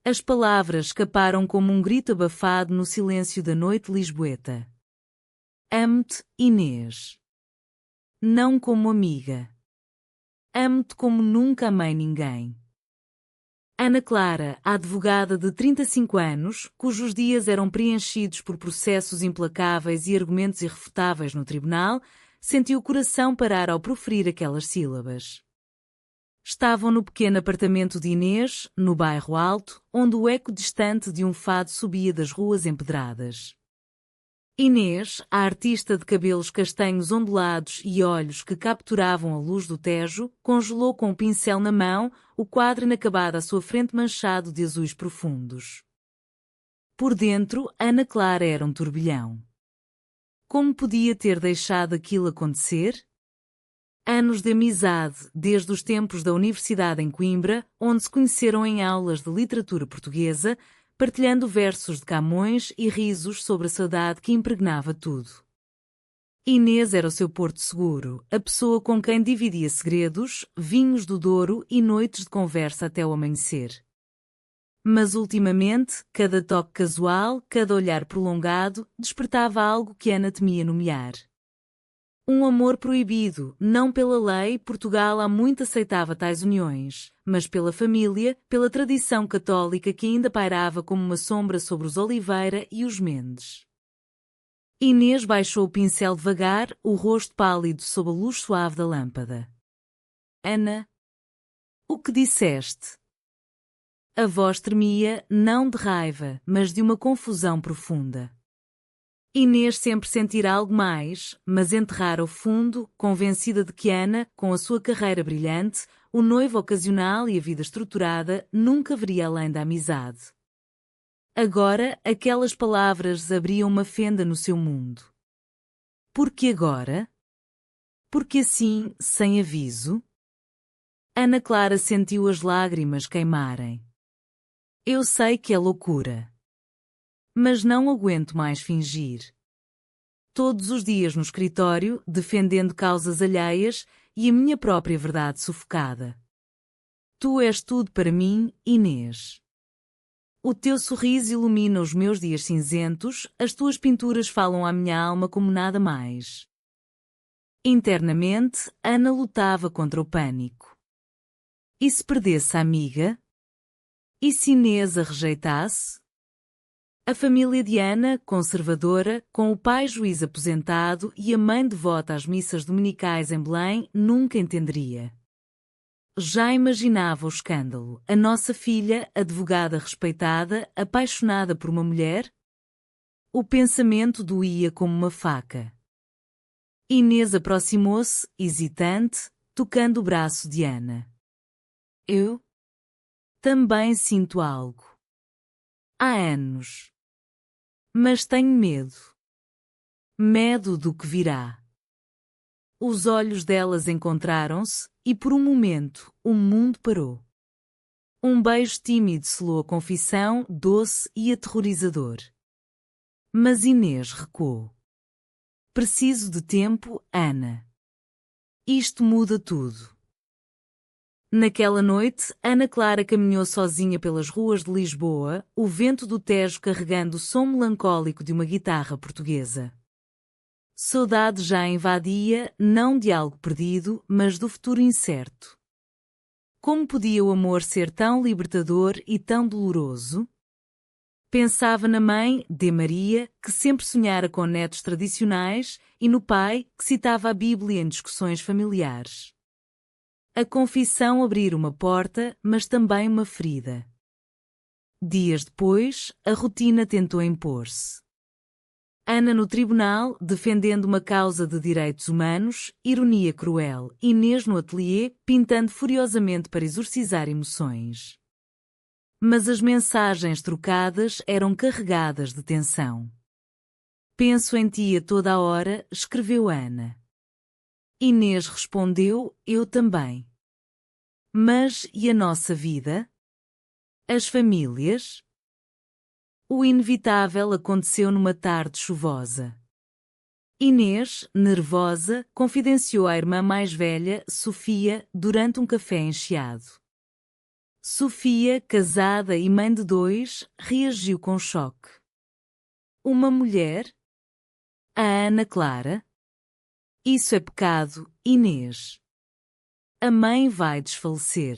As palavras escaparam como um grito abafado no silêncio da noite lisboeta. Amo-te, Inês. Não como amiga. Amo-te como nunca amei ninguém. Ana Clara, a advogada de 35 anos, cujos dias eram preenchidos por processos implacáveis e argumentos irrefutáveis no tribunal, sentiu o coração parar ao proferir aquelas sílabas. Estavam no pequeno apartamento de Inês, no bairro Alto, onde o eco distante de um fado subia das ruas empedradas. Inês, a artista de cabelos castanhos ondulados e olhos que capturavam a luz do Tejo, congelou com um pincel na mão o quadro inacabado à sua frente manchado de azuis profundos. Por dentro, Ana Clara era um turbilhão. Como podia ter deixado aquilo acontecer? Anos de amizade, desde os tempos da Universidade em Coimbra, onde se conheceram em aulas de literatura portuguesa, partilhando versos de Camões e risos sobre a saudade que impregnava tudo. Inês era o seu porto seguro, a pessoa com quem dividia segredos, vinhos do Douro e noites de conversa até o amanhecer. Mas ultimamente, cada toque casual, cada olhar prolongado, despertava algo que Ana temia nomear. Um amor proibido, não pela lei, Portugal há muito aceitava tais uniões, mas pela família, pela tradição católica que ainda pairava como uma sombra sobre os Oliveira e os Mendes. Inês baixou o pincel devagar, o rosto pálido sob a luz suave da lâmpada. Ana, o que disseste? A voz tremia, não de raiva, mas de uma confusão profunda. Inês sempre sentira algo mais, mas enterrara o fundo, convencida de que Ana, com a sua carreira brilhante, o noivo ocasional e a vida estruturada, nunca veria além da amizade. Agora, aquelas palavras abriam uma fenda no seu mundo. Por que agora? Porque assim, sem aviso? Ana Clara sentiu as lágrimas queimarem. Eu sei que é loucura. Mas não aguento mais fingir. Todos os dias no escritório, defendendo causas alheias e a minha própria verdade sufocada. Tu és tudo para mim, Inês. O teu sorriso ilumina os meus dias cinzentos, as tuas pinturas falam à minha alma como nada mais. Internamente, Ana lutava contra o pânico. E se perdesse a amiga? E se Inês a rejeitasse? A família de Ana, conservadora, com o pai juiz aposentado e a mãe devota às missas dominicais em Belém, nunca entenderia. Já imaginava o escândalo, a nossa filha, advogada respeitada, apaixonada por uma mulher? O pensamento doía como uma faca. Inês aproximou-se, hesitante, tocando o braço de Ana. Eu? Também sinto algo. Há anos. Mas tenho medo. Medo do que virá. Os olhos delas encontraram-se, e por um momento, o mundo parou. Um beijo tímido selou a confissão, doce e aterrorizador. Mas Inês recuou. Preciso de tempo, Ana. Isto muda tudo. Naquela noite, Ana Clara caminhou sozinha pelas ruas de Lisboa, o vento do Tejo carregando o som melancólico de uma guitarra portuguesa. Saudade já a invadia, não de algo perdido, mas do futuro incerto. Como podia o amor ser tão libertador e tão doloroso? Pensava na mãe, de Maria, que sempre sonhara com netos tradicionais, e no pai, que citava a Bíblia em discussões familiares. A confissão abrira uma porta, mas também uma ferida. Dias depois, a rotina tentou impor-se. Ana no tribunal, defendendo uma causa de direitos humanos, ironia cruel, Inês no ateliê, pintando furiosamente para exorcizar emoções. Mas as mensagens trocadas eram carregadas de tensão. Penso em ti a toda a hora, escreveu Ana. Inês respondeu, eu também. Mas e a nossa vida? As famílias? O inevitável aconteceu numa tarde chuvosa. Inês, nervosa, confidenciou à irmã mais velha, Sofia, durante um café encheado. Sofia, casada e mãe de 2, reagiu com choque. Uma mulher? A Ana Clara? Isso é pecado, Inês. A mãe vai desfalecer.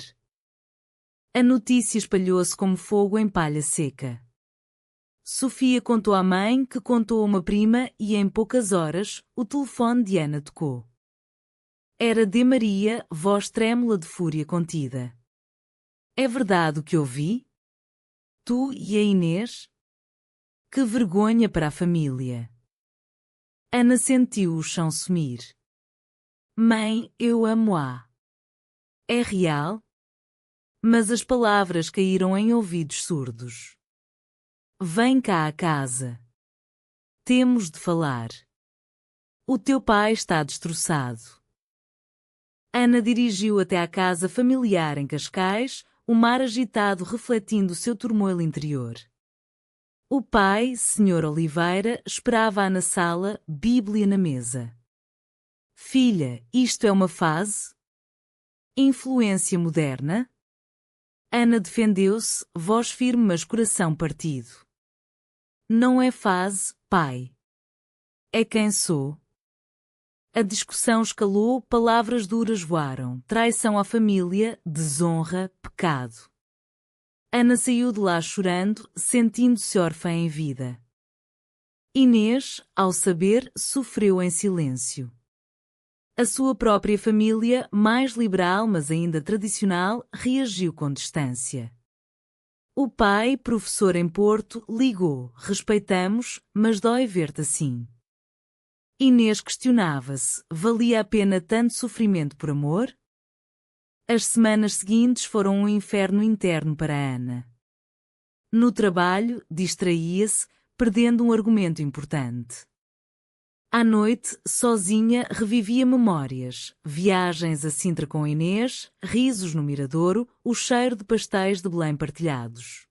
A notícia espalhou-se como fogo em palha seca. Sofia contou à mãe, que contou a uma prima e em poucas horas, o telefone de Ana tocou. Era de Maria, voz trêmula de fúria contida. É verdade o que ouvi? Tu e a Inês? Que vergonha para a família. Ana sentiu o chão sumir. Mãe, eu amo-a. É real? Mas as palavras caíram em ouvidos surdos. Vem cá a casa. Temos de falar. O teu pai está destroçado. Ana dirigiu até à casa familiar em Cascais, o mar agitado refletindo o seu turmoil interior. O pai, Sr. Oliveira, esperava-a na sala, Bíblia na mesa. Filha, isto é uma fase? Influência moderna? Ana defendeu-se, voz firme mas coração partido. Não é fase, pai. É quem sou. A discussão escalou, palavras duras voaram, traição à família, desonra, pecado. Ana saiu de lá chorando, sentindo-se órfã em vida. Inês, ao saber, sofreu em silêncio. A sua própria família, mais liberal mas ainda tradicional, reagiu com distância. O pai, professor em Porto, ligou: respeitamos, mas dói ver-te assim. Inês questionava-se: valia a pena tanto sofrimento por amor? As semanas seguintes foram um inferno interno para Ana. No trabalho, distraía-se, perdendo um argumento importante. À noite, sozinha, revivia memórias, viagens a Sintra com Inês, risos no Miradouro, o cheiro de pastéis de Belém partilhados.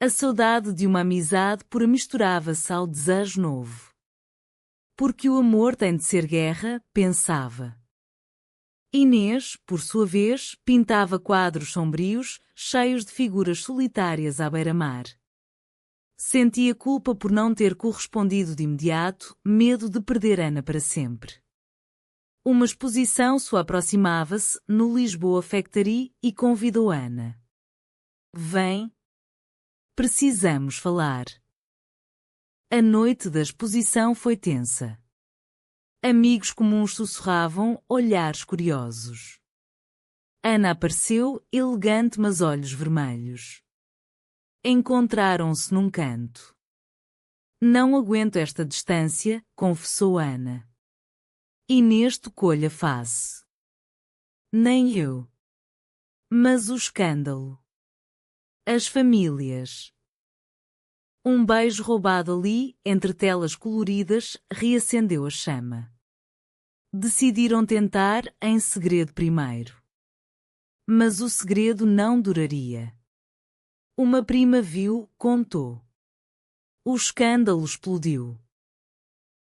A saudade de uma amizade pura misturava-se ao desejo novo. Porque o amor tem de ser guerra, pensava. Inês, por sua vez, pintava quadros sombrios, cheios de figuras solitárias à beira-mar. Sentia culpa por não ter correspondido de imediato, medo de perder Ana para sempre. Uma exposição só aproximava-se, no Lisboa Factory, e convidou Ana. Vem. Precisamos falar. A noite da exposição foi tensa. Amigos comuns sussurravam, olhares curiosos. Ana apareceu, elegante mas olhos vermelhos. Encontraram-se num canto. Não aguento esta distância, confessou Ana. Inês tocou-lhe a face. Nem eu. Mas o escândalo. As famílias. Um beijo roubado ali, entre telas coloridas, reacendeu a chama. Decidiram tentar em segredo primeiro. Mas o segredo não duraria. Uma prima viu, contou. O escândalo explodiu.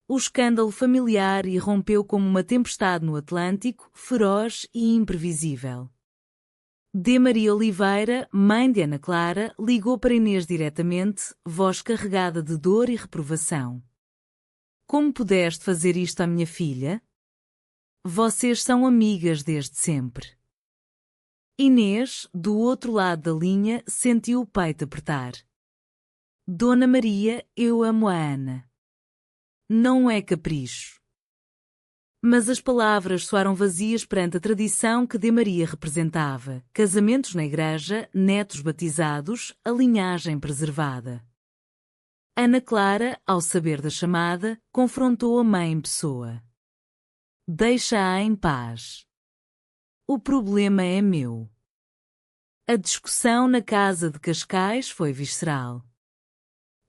O escândalo familiar irrompeu como uma tempestade no Atlântico, feroz e imprevisível. D. Maria Oliveira, mãe de Ana Clara, ligou para Inês diretamente, voz carregada de dor e reprovação. Como pudeste fazer isto à minha filha? Vocês são amigas desde sempre. Inês, do outro lado da linha, sentiu o peito apertar. Dona Maria, eu amo a Ana. Não é capricho. Mas as palavras soaram vazias perante a tradição que D. Maria representava, casamentos na igreja, netos batizados, a linhagem preservada. Ana Clara, ao saber da chamada, confrontou a mãe em pessoa. Deixa-a em paz. O problema é meu. A discussão na casa de Cascais foi visceral.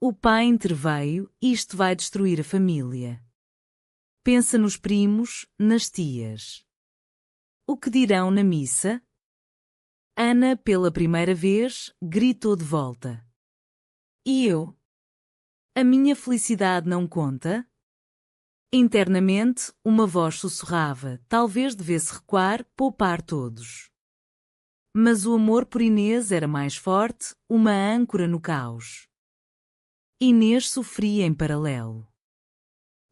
O pai interveio, isto vai destruir a família. Pensa nos primos, nas tias. O que dirão na missa? Ana, pela primeira vez, gritou de volta. E eu? A minha felicidade não conta? Internamente, uma voz sussurrava, talvez devesse recuar, poupar todos. Mas o amor por Inês era mais forte, uma âncora no caos. Inês sofria em paralelo.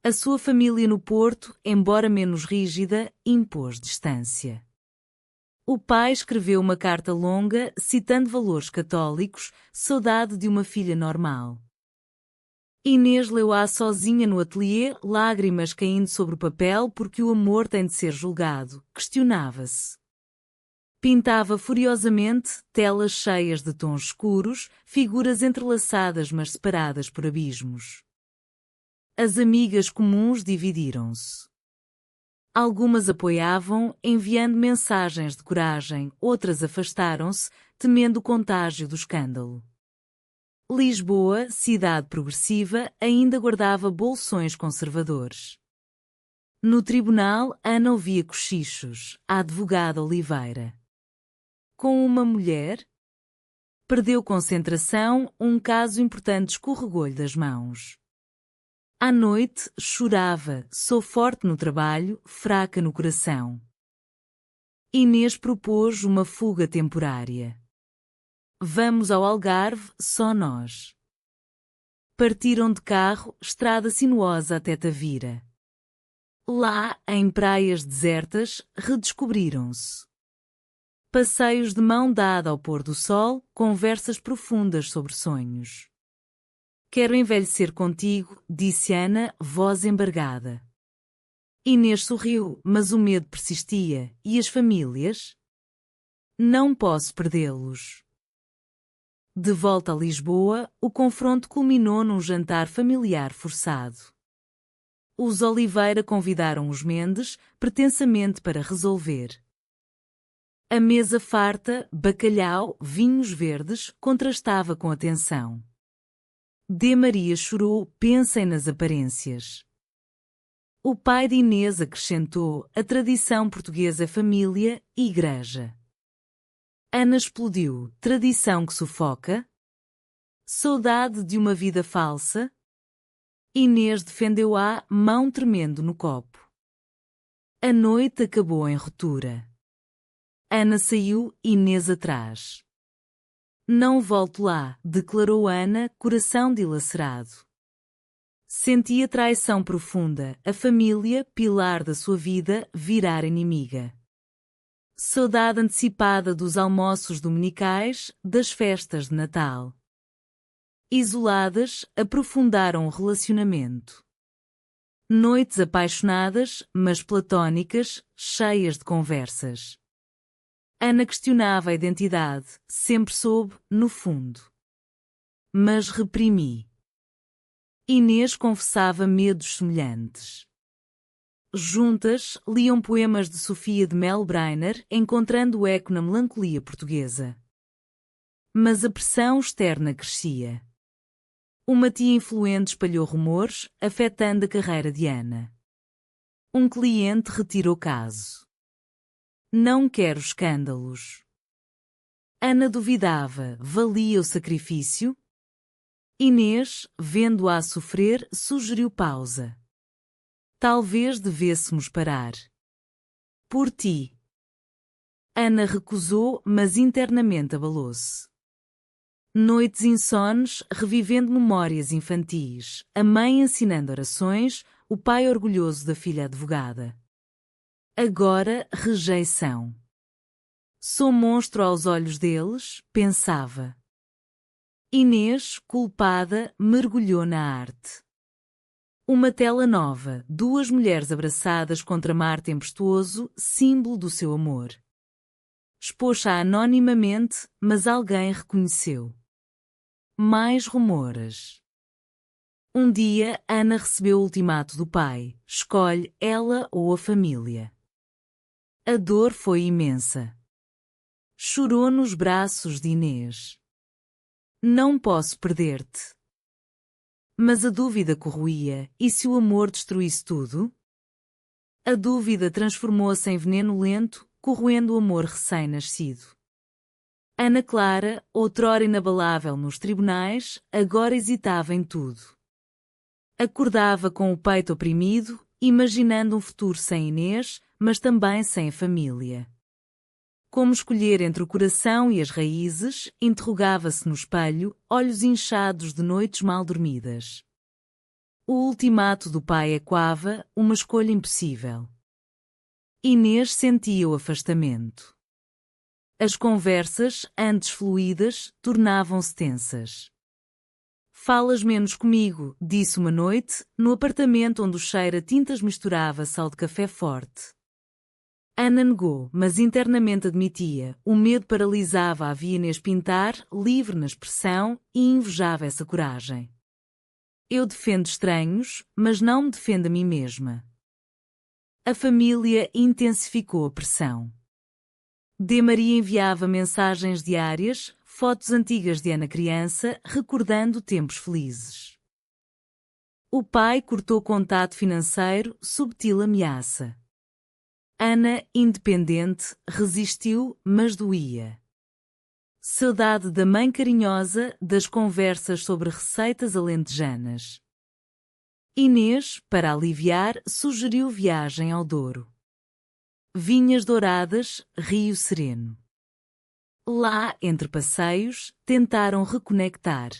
A sua família no Porto, embora menos rígida, impôs distância. O pai escreveu uma carta longa, citando valores católicos, saudade de uma filha normal. Inês leu-a sozinha no ateliê, lágrimas caindo sobre o papel porque o amor tem de ser julgado, questionava-se. Pintava furiosamente, telas cheias de tons escuros, figuras entrelaçadas mas separadas por abismos. As amigas comuns dividiram-se. Algumas apoiavam, enviando mensagens de coragem, outras afastaram-se, temendo o contágio do escândalo. Lisboa, cidade progressiva, ainda guardava bolsões conservadores. No tribunal, Ana ouvia cochichos, a advogada Oliveira. Com uma mulher? Perdeu concentração, um caso importante escorregou-lhe das mãos. À noite, chorava, sou forte no trabalho, fraca no coração. Inês propôs uma fuga temporária. Vamos ao Algarve, só nós. Partiram de carro, estrada sinuosa até Tavira. Lá, em praias desertas, redescobriram-se. Passeios de mão dada ao pôr do sol, conversas profundas sobre sonhos. Quero envelhecer contigo, disse Ana, voz embargada. Inês sorriu, mas o medo persistia. E as famílias? Não posso perdê-los. De volta a Lisboa, o confronto culminou num jantar familiar forçado. Os Oliveira convidaram os Mendes, pretensamente para resolver. A mesa farta, bacalhau, vinhos verdes, contrastava com a tensão. D. Maria chorou, pensem nas aparências. O pai de Inês acrescentou, a tradição portuguesa é família e igreja. Ana explodiu, tradição que sufoca? Saudade de uma vida falsa? Inês defendeu-a, mão tremendo no copo. A noite acabou em ruptura. Ana saiu, Inês atrás. Não volto lá, declarou Ana, coração dilacerado. Sentia traição profunda, a família, pilar da sua vida, virar inimiga. Saudade antecipada dos almoços dominicais, das festas de Natal. Isoladas, aprofundaram o relacionamento. Noites apaixonadas, mas platónicas, cheias de conversas. Ana questionava a identidade, sempre soube, no fundo. Mas reprimi. Inês confessava medos semelhantes. Juntas, liam poemas de Sofia de Melbrenner, encontrando eco na melancolia portuguesa. Mas a pressão externa crescia. Uma tia influente espalhou rumores, afetando a carreira de Ana. Um cliente retirou caso. Não quero escândalos. Ana duvidava, valia o sacrifício? Inês, vendo-a sofrer, sugeriu pausa. Talvez devêssemos parar. Por ti. Ana recusou, mas internamente abalou-se. Noites insones, revivendo memórias infantis, a mãe ensinando orações, o pai orgulhoso da filha advogada. Agora, rejeição. Sou monstro aos olhos deles, pensava. Inês, culpada, mergulhou na arte. Uma tela nova, duas mulheres abraçadas contra mar tempestuoso, símbolo do seu amor. Expôs-a anonimamente, mas alguém reconheceu. Mais rumores. Um dia, Ana recebeu o ultimato do pai: escolhe ela ou a família. A dor foi imensa. Chorou nos braços de Inês. Não posso perder-te. Mas a dúvida corroía, e se o amor destruísse tudo? A dúvida transformou-se em veneno lento, corroendo o amor recém-nascido. Ana Clara, outrora inabalável nos tribunais, agora hesitava em tudo. Acordava com o peito oprimido, imaginando um futuro sem Inês, mas também sem a família. Como escolher entre o coração e as raízes? Interrogava-se no espelho, olhos inchados de noites mal dormidas. O ultimato do pai ecoava, uma escolha impossível. Inês sentia o afastamento. As conversas, antes fluídas, tornavam-se tensas. Falas menos comigo, disse uma noite, no apartamento onde o cheiro a tintas misturava-se ao de café forte. Ana negou, mas internamente admitia, o medo paralisava a via Inês pintar, livre na expressão, e invejava essa coragem. Eu defendo estranhos, mas não me defendo a mim mesma. A família intensificou a pressão. D. Maria enviava mensagens diárias, fotos antigas de Ana criança, recordando tempos felizes. O pai cortou contato financeiro, subtil ameaça. Ana, independente, resistiu, mas doía. Saudade da mãe carinhosa, das conversas sobre receitas alentejanas. Inês, para aliviar, sugeriu viagem ao Douro. Vinhas douradas, rio sereno. Lá, entre passeios, tentaram reconectar.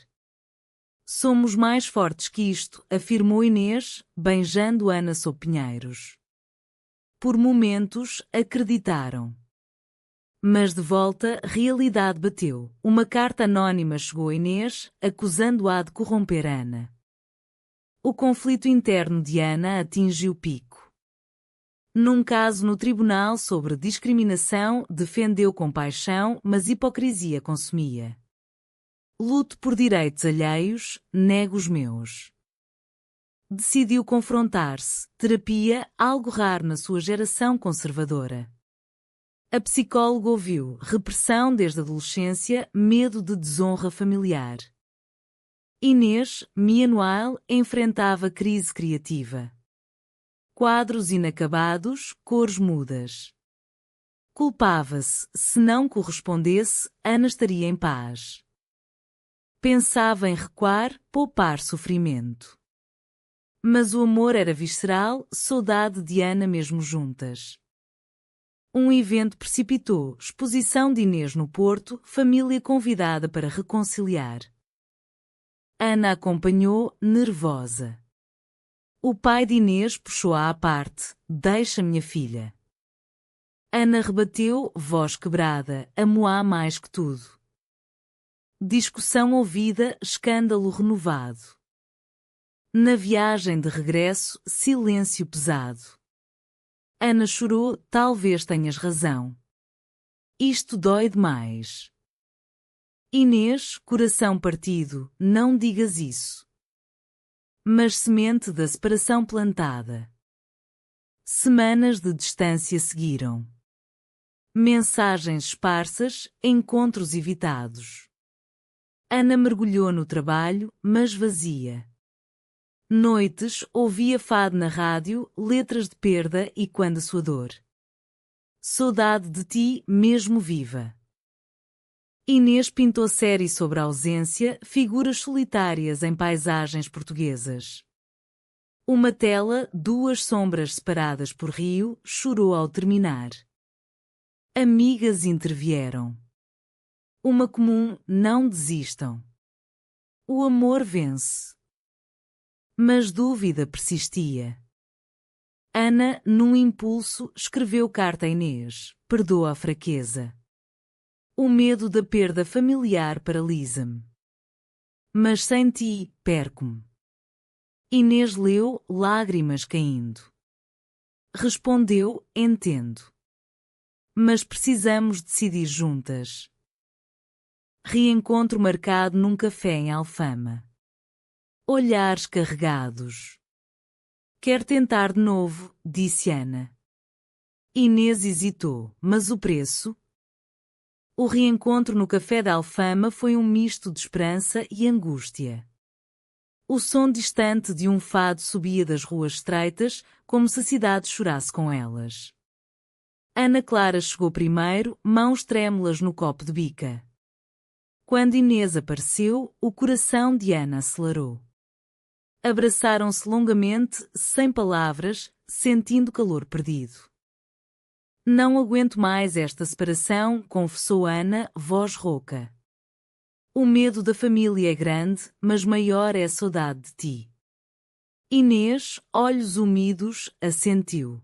Somos mais fortes que isto, afirmou Inês, beijando Ana sob pinheiros. Por momentos, acreditaram. Mas de volta, realidade bateu. Uma carta anónima chegou a Inês, acusando-a de corromper Ana. O conflito interno de Ana atingiu o pico. Num caso no tribunal sobre discriminação, defendeu com paixão, mas hipocrisia consumia. Luto por direitos alheios, nego os meus. Decidiu confrontar-se, terapia, algo raro na sua geração conservadora. A psicóloga ouviu, repressão desde a adolescência, medo de desonra familiar. Inês, meanwhile, enfrentava crise criativa. Quadros inacabados, cores mudas. Culpava-se, se não correspondesse, Ana estaria em paz. Pensava em recuar, poupar sofrimento. Mas o amor era visceral, saudade de Ana mesmo juntas. Um evento precipitou, exposição de Inês no Porto, família convidada para reconciliar. Ana acompanhou, nervosa. O pai de Inês puxou-a à parte, deixa minha filha. Ana rebateu, voz quebrada, amo-a mais que tudo. Discussão ouvida, escândalo renovado. Na viagem de regresso, silêncio pesado. Ana chorou, talvez tenhas razão. Isto dói demais. Inês, coração partido, não digas isso. Mas semente da separação plantada. Semanas de distância seguiram. Mensagens esparsas, encontros evitados. Ana mergulhou no trabalho, mas vazia. Noites, ouvia fado na rádio, letras de perda e quando a sua dor. Saudade de ti, mesmo viva. Inês pintou série sobre a ausência, figuras solitárias em paisagens portuguesas. Uma tela, duas sombras separadas por rio, chorou ao terminar. Amigas intervieram. Uma comum, não desistam. O amor vence. Mas dúvida persistia. Ana, num impulso, escreveu carta a Inês, perdoa a fraqueza. O medo da perda familiar paralisa-me. Mas sem ti, perco-me. Inês leu, lágrimas caindo. Respondeu, entendo. Mas precisamos decidir juntas. Reencontro marcado num café em Alfama. Olhares carregados. Quer tentar de novo, disse Ana. Inês hesitou, mas o preço? O reencontro no café da Alfama foi um misto de esperança e angústia. O som distante de um fado subia das ruas estreitas, como se a cidade chorasse com elas. Ana Clara chegou primeiro, mãos trêmulas no copo de bica. Quando Inês apareceu, o coração de Ana acelerou. Abraçaram-se longamente, sem palavras, sentindo calor perdido. Não aguento mais esta separação, confessou Ana, voz rouca. O medo da família é grande, mas maior é a saudade de ti. Inês, olhos úmidos, assentiu.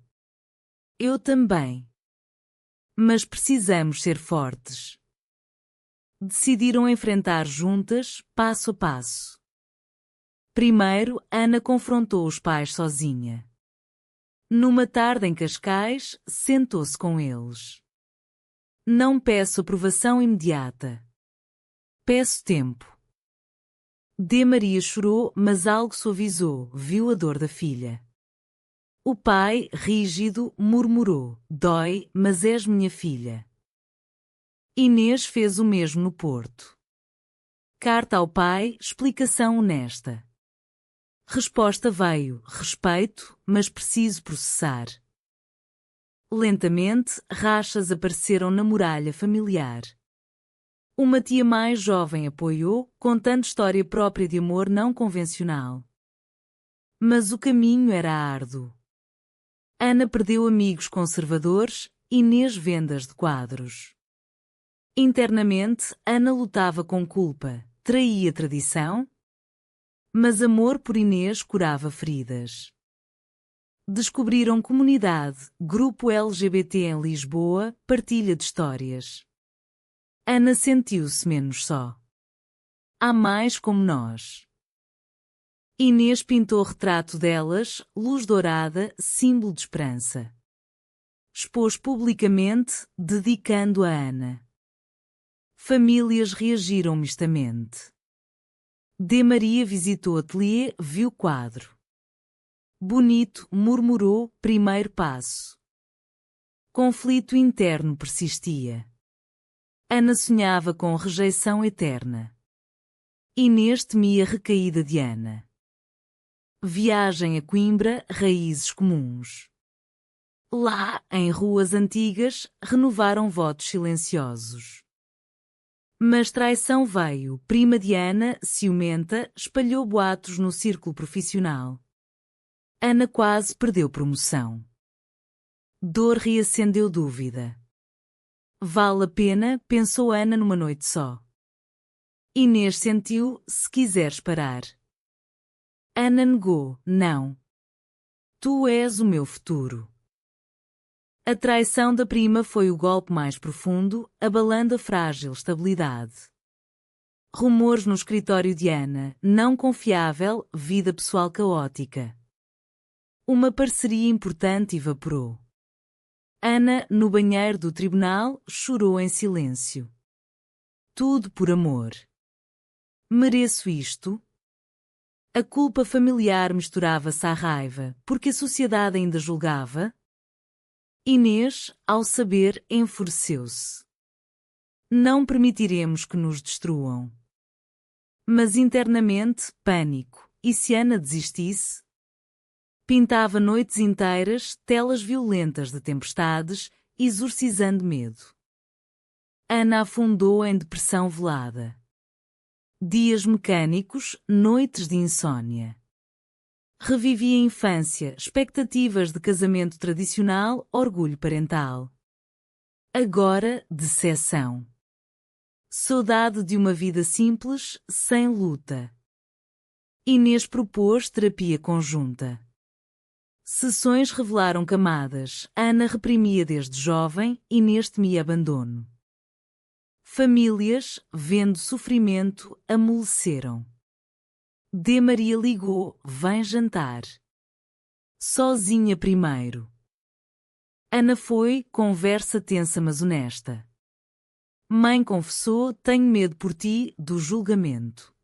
Eu também. Mas precisamos ser fortes. Decidiram enfrentar juntas, passo a passo. Primeiro, Ana confrontou os pais sozinha. Numa tarde em Cascais, sentou-se com eles. Não peço aprovação imediata. Peço tempo. D. Maria chorou, mas algo suavizou, viu a dor da filha. O pai, rígido, murmurou: dói, mas és minha filha. Inês fez o mesmo no Porto. Carta ao pai, explicação honesta. Resposta veio: respeito, mas preciso processar. Lentamente, rachas apareceram na muralha familiar. Uma tia mais jovem apoiou, contando história própria de amor não convencional. Mas o caminho era árduo. Ana perdeu amigos conservadores, Inês vendas de quadros. Internamente, Ana lutava com culpa, traía a tradição, mas amor por Inês curava feridas. Descobriram comunidade, grupo LGBT em Lisboa, partilha de histórias. Ana sentiu-se menos só. Há mais como nós. Inês pintou retrato delas, luz dourada, símbolo de esperança. Expôs publicamente, dedicando a Ana. Famílias reagiram mistamente. D. Maria visitou o ateliê, viu quadro. Bonito, murmurou, primeiro passo. Conflito interno persistia. Ana sonhava com rejeição eterna. Inês temia a recaída de Ana. Viagem a Coimbra, raízes comuns. Lá, em ruas antigas, renovaram votos silenciosos. Mas traição veio, prima de Ana, ciumenta, espalhou boatos no círculo profissional. Ana quase perdeu promoção. Dor reacendeu dúvida. Vale a pena, pensou Ana numa noite só. Inês sentiu, se quiseres parar. Ana negou, não. Tu és o meu futuro. A traição da prima foi o golpe mais profundo, abalando a frágil estabilidade. Rumores no escritório de Ana, não confiável, vida pessoal caótica. Uma parceria importante evaporou. Ana, no banheiro do tribunal, chorou em silêncio. Tudo por amor. Mereço isto? A culpa familiar misturava-se à raiva, porque a sociedade ainda julgava. Inês, ao saber, enfureceu-se. Não permitiremos que nos destruam. Mas internamente, pânico. E se Ana desistisse? Pintava noites inteiras, telas violentas de tempestades, exorcizando medo. Ana afundou em depressão velada. Dias mecânicos, noites de insônia. Revivia a infância, expectativas de casamento tradicional, orgulho parental. Agora, decepção. Saudade de uma vida simples, sem luta. Inês propôs terapia conjunta. Sessões revelaram camadas. Ana reprimia desde jovem, Inês temia abandono. Famílias, vendo sofrimento, amoleceram. D. Maria ligou, vem jantar. Sozinha primeiro. Ana foi, conversa tensa mas honesta. Mãe confessou, tenho medo por ti, do julgamento.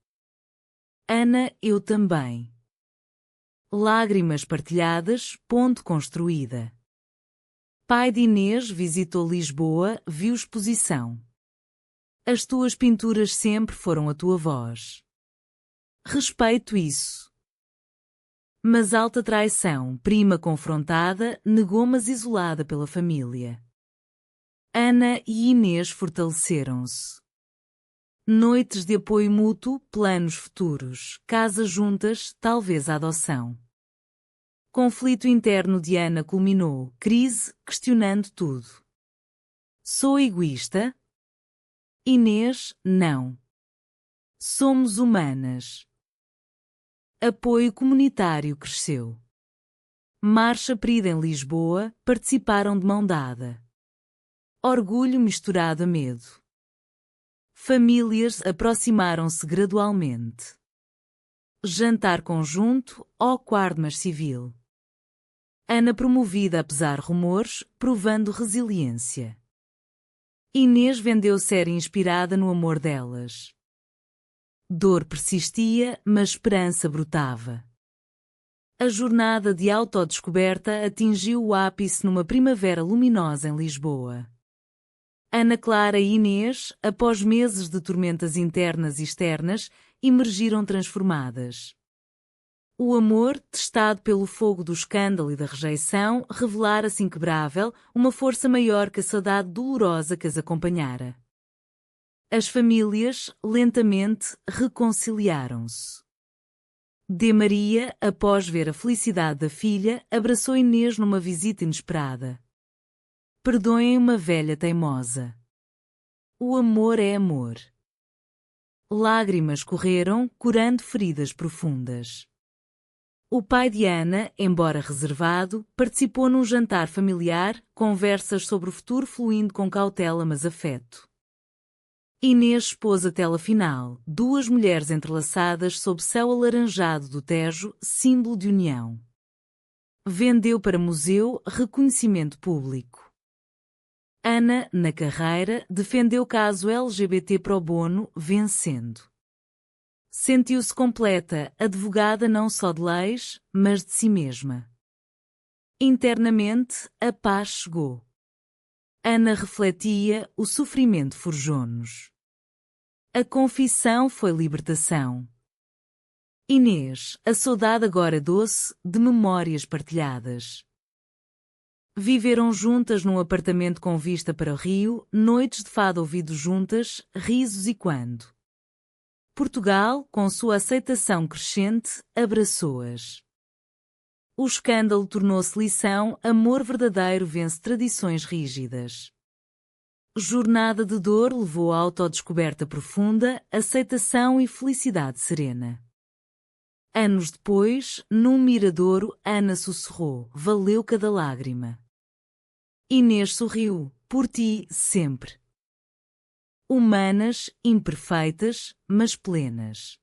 Ana, eu também. Lágrimas partilhadas, ponte construída. Pai de Inês visitou Lisboa, viu exposição. As tuas pinturas sempre foram a tua voz. Respeito isso. Mas alta traição, prima confrontada, negou mas isolada pela família. Ana e Inês fortaleceram-se. Noites de apoio mútuo, planos futuros, casas juntas, talvez a adoção. Conflito interno de Ana culminou, crise, questionando tudo. Sou egoísta? Inês, não. Somos humanas. Apoio comunitário cresceu. Marcha Prida em Lisboa, participaram de mão dada. Orgulho misturado a medo. Famílias aproximaram-se gradualmente. Jantar conjunto, ó Quadmas Civil. Ana promovida apesar rumores, provando resiliência. Inês vendeu série inspirada no amor delas. Dor persistia, mas esperança brotava. A jornada de autodescoberta atingiu o ápice numa primavera luminosa em Lisboa. Ana Clara e Inês, após meses de tormentas internas e externas, emergiram transformadas. O amor, testado pelo fogo do escândalo e da rejeição, revelara-se inquebrável, uma força maior que a saudade dolorosa que as acompanhara. As famílias, lentamente, reconciliaram-se. De Maria, após ver a felicidade da filha, abraçou Inês numa visita inesperada. Perdoem uma velha teimosa. O amor é amor. Lágrimas correram, curando feridas profundas. O pai de Ana, embora reservado, participou num jantar familiar, conversas sobre o futuro fluindo com cautela mas afeto. Inês expôs a tela final, duas mulheres entrelaçadas sob céu alaranjado do Tejo, símbolo de união. Vendeu para museu, reconhecimento público. Ana, na carreira, defendeu caso LGBT pro bono, vencendo. Sentiu-se completa, advogada não só de leis, mas de si mesma. Internamente, a paz chegou. Ana refletia, o sofrimento forjou-nos. A confissão foi libertação. Inês, a saudade agora doce, de memórias partilhadas. Viveram juntas num apartamento com vista para o rio, noites de fado ouvido juntas, risos e quando. Portugal, com sua aceitação crescente, abraçou-as. O escândalo tornou-se lição, amor verdadeiro vence tradições rígidas. Jornada de dor levou a autodescoberta profunda, aceitação e felicidade serena. Anos depois, num miradouro, Ana sussurrou, valeu cada lágrima. Inês sorriu, por ti, sempre. Humanas, imperfeitas, mas plenas.